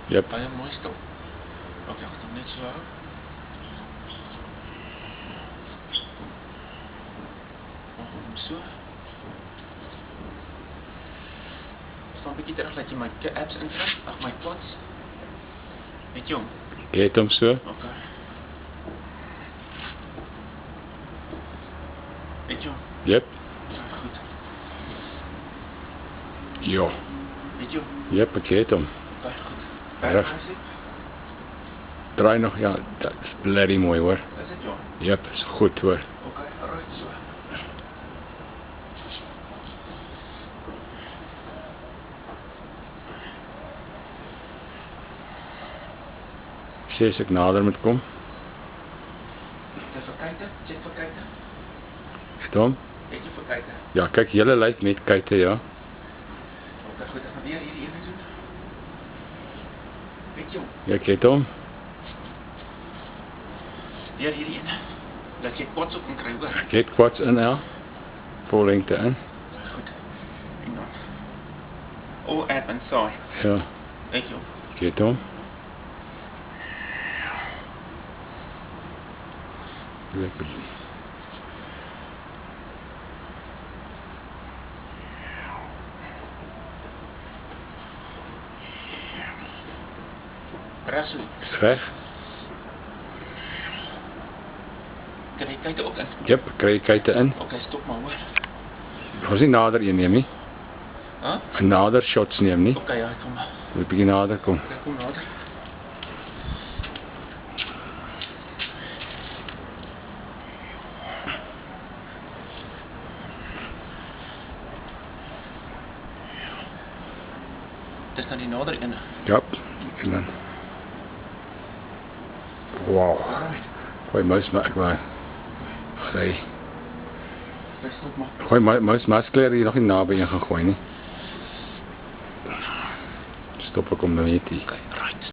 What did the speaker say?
Yep. Baie mooi stil. Ok, ek gaan net so hou. So. Staan 'n bietjie terug, laat jy my apps intrek, ag my quads. Weet jy hom? Ek het hom so. Ok. Weet jy hom? Yep. Ja, goed. Ja. Weet jy hom? Yep, ek het hom. Ok, goed. Reg. Draai nog, ja, dat is bloody mooi hoor. Is dit ja? Yep, is goed hoor. Ok, reg so. Sê as ek nader moet kom. Jy verkyk, check verkyk. Het hom? Het jy verkyk? Ja, kyk, julle lyk met kyte, ja. Ok, goed, ek gaan weer hierdie ene doen. Weet jy hom? Ja, ek het hom. Weer hierdie ene. Dat jy quads op kan kry, hoor. Ek het quads in, ja. Vol lengte in. Goed. En dan. All app en saai. Ja, Weet jy hom? ek het hom. Lekker. Rasu. Is reg? Kan jy kyk ook in? Yep, kry kyte in. Ok, stop maar, hoor. Ons nie nader een neem nie. Huh? 'n nader shots neem nie. Ok, ja, kom maar. Moet bietjie nader kom. Ok, kom nader. Dis nou die nader ene. Ja, en dan. Wow. Gooi muis maar ek maar. Gooi. Stop maar. Gooi muis maskleer hier nog nie naby een gaan gooi nie. Stop ek om nou net hier. Ok, right.